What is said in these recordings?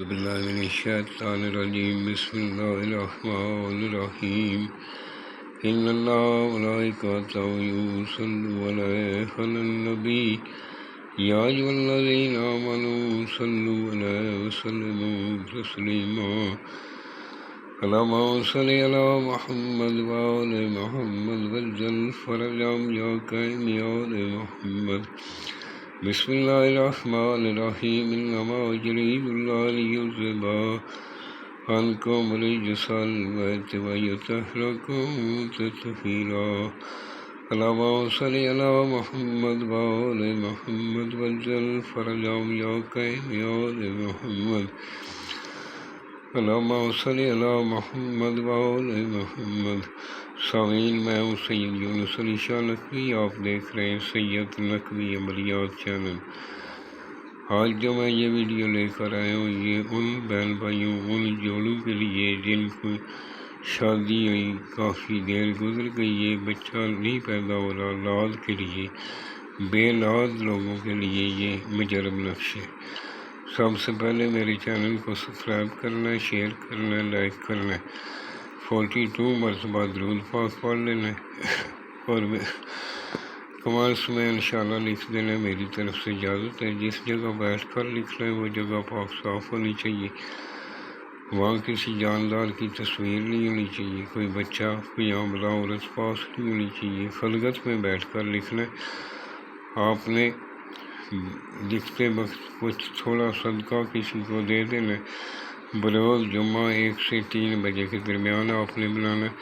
بالله من الشيطان الرجيم بسم الله الرحمن الرحيم إن الله وملائكته يصلون على النبي يا أيها الذين آمنوا صلوا عليه وسلموا تسليما اللهم صل على محمد وآل محمد وجل فرجهم يا كريم يا آل محمد بسم الله الرحمن الرحيم إنما يريد الله ليذهب عنكم رجس البيت ويطهركم تطهيرا اللهم صل على محمد وآل محمد وجل فرجهم يا كريم يا آل محمد اللهم صل على محمد وآل محمد سامعین میں ہوں سید یونس علی شاہ نقوی، آپ دیکھ رہے ہیں سید نقوی عملیات چینل۔ آج جو میں یہ ویڈیو لے کر آیا ہوں یہ ان بہن بھائیوں، ان جوڑوں کے لیے جن کو شادی ہوئی کافی دیر گزر گئی ہے، بچہ نہیں پیدا ہو رہا، اولاد کے لیے، بے اولاد لوگوں کے لیے یہ مجرب نقش ہے۔ سب سے پہلے میرے چینل کو سبسکرائب کرنا ہے، شیئر کرنا ہے، لائک کرنا ہے، 42 مرتبہ درود پاک پڑھ لینا ہے اور کمنٹس میں انشاءاللہ لکھ دینا۔ میری طرف سے اجازت ہے، جس جگہ بیٹھ کر لکھنا ہے وہ جگہ پاک صاف ہونی چاہیے، وہاں کسی جاندار کی تصویر نہیں ہونی چاہیے، کوئی بچہ، کوئی عاملہ عورت پاس نہیں ہونی چاہیے، خلوت میں بیٹھ کر لکھنا ہے۔ آپ نے لکھتے وقت کچھ تھوڑا صدقہ کسی کو دے دینا ہے۔ بروز جمعہ 1 سے 3 بجے کے درمیان آپ نے بنانا ہے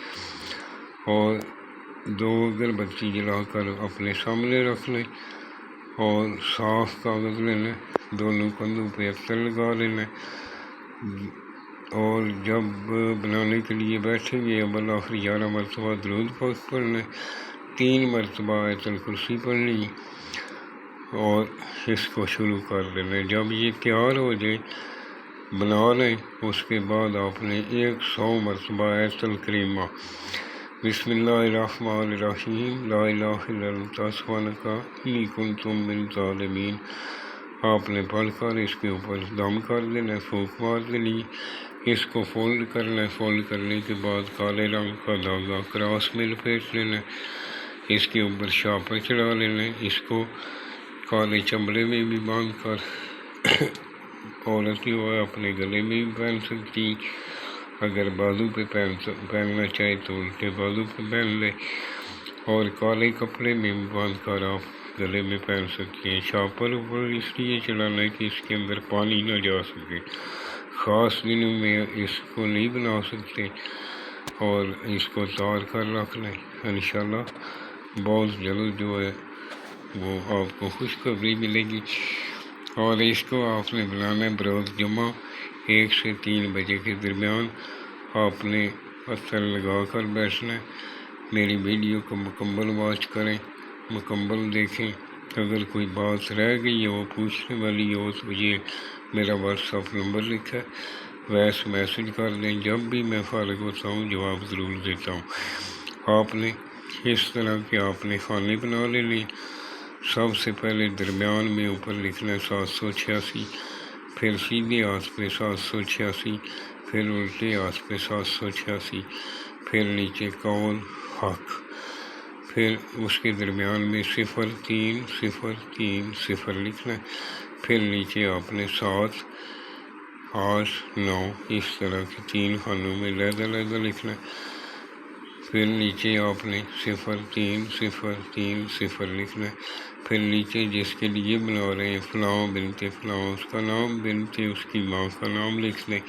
اور 2 اگر بتی جلا کر اپنے سامنے رکھ لیں اور صاف کاغذ لینا ہے، دونوں کندھوں پہ عطر لگا لینا ہے اور جب بنانے کے لیے بیٹھیں گے اول آخر 11 مرتبہ درود پاک پڑھنا ہے، 3 مرتبہ آیت الکرسی پڑھنی ہے اور اس کو شروع کر دینا ہے۔ جب یہ تیار ہو جائے بنا لیں، اس کے بعد آپ نے 100 مرتبہ آیت الکریمہ بسم اللہ الرحمن الرحیم لا الہ الا انت سبحانک انی کنت من الظالمین آپ نے پڑھ کر اس کے اوپر دم کر دینا ہے، پھونک مار دینی ہے۔ اس کو فولڈ کرنا ہے، فولڈ کرنے کے بعد کالے رنگ کا دھاگا کراس میں لپیٹ لینا ہے، اس کے اوپر شاپر چڑھا لینا ہے۔ اس کو کالے چمڑے میں بھی باندھ کر عورت جو ہے اپنے گلے میں بھی پہن سکتی، اگر بازو پہ پہننا چاہے تو الٹے بازو پہ پہن لے، اور کالے کپڑے میں بھی باندھ کر آپ گلے میں پہن سکتے ہیں۔ شاپر اوپر اس لیے چڑھانا ہے کہ اس کے اندر پانی نہ جا سکے، خاص دنوں میں اس کو نہیں بنا سکتے اور اس کو تار کر رکھ لیں، انشاءاللہ بہت جلد جو ہے وہ آپ کو خوشخبری ملے گی۔ اور اس کو آپ نے بنانا ہے بروز جمعہ 1 سے 3 بجے کے درمیان، آپ نے عطر لگا کر بیٹھنا ہے۔ میری ویڈیو کو مکمل واچ کریں، مکمل دیکھیں، اگر کوئی بات رہ گئی ہے وہ پوچھنے والی ہو تو یہ میرا واٹس ایپ نمبر لکھا ہے، ویس میسج کر دیں، جب بھی میں فارغ ہوتا ہوں جواب ضرور دیتا ہوں۔ آپ نے اس طرح کے آپ نے کھانے بنا لینے، سب سے پہلے درمیان میں اوپر لکھنا ہے 786، پھر سیدھے ہاتھ پہ 786، پھر الٹے ہاتھ پہ 786، پھر نیچے قول حق، پھر اس کے درمیان میں 0300 لکھنا ہے، پھر نیچے آپ نے 7 8 9 اس طرح کے 3 خانوں میں علیحدہ لکھنا ہے، پھر نیچے آپ نے 0300 لکھنا ہے، پھر نیچے جس کے لیے بنا رہے ہیں فلاں بنت فلاں، اس کا نام، بنت اس کی ماں کا نام لکھ لیں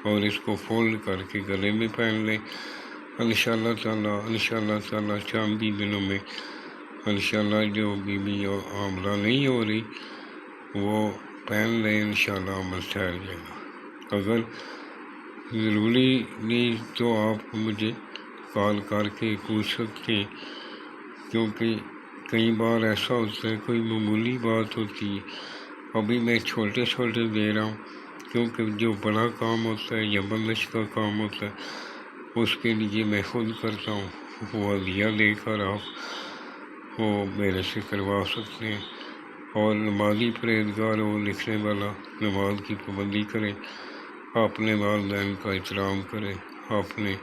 اور اس کو فولڈ کر کے گلے میں پہن لیں۔ انشاءاللہ تعالی چند ہی دنوں میں انشاءاللہ جو بیوی عاملہ نہیں ہو رہی وہ پہن لیں، انشاءاللہ عمل ٹھہر جائے گا۔ اگر ضروری نہیں تو آپ مجھے کال کر کے پوچھ سکتے ہیں، کیونکہ کئی بار ایسا ہوتا ہے کوئی معمولی بات ہوتی ہے، ابھی میں چھوٹے دے رہا ہوں، کیونکہ جو بڑا کام ہوتا ہے یا بندش کا کام ہوتا ہے اس کے لیے میں خود کرتا ہوں، وہ عطیہ دے کر آپ وہ میرے سے کروا سکتے ہیں۔ اور نمازی پرہیزگار ہو، لکھنے والا نماز کی پابندی کرے، اپنے والدین کا احترام کرے، اپنے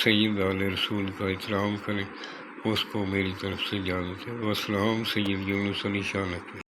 سید آل رسول کا احترام کرے، اس کو میری طرف سے اجازت ہے۔ والسلام، سید یونس علی شاہ نقوی۔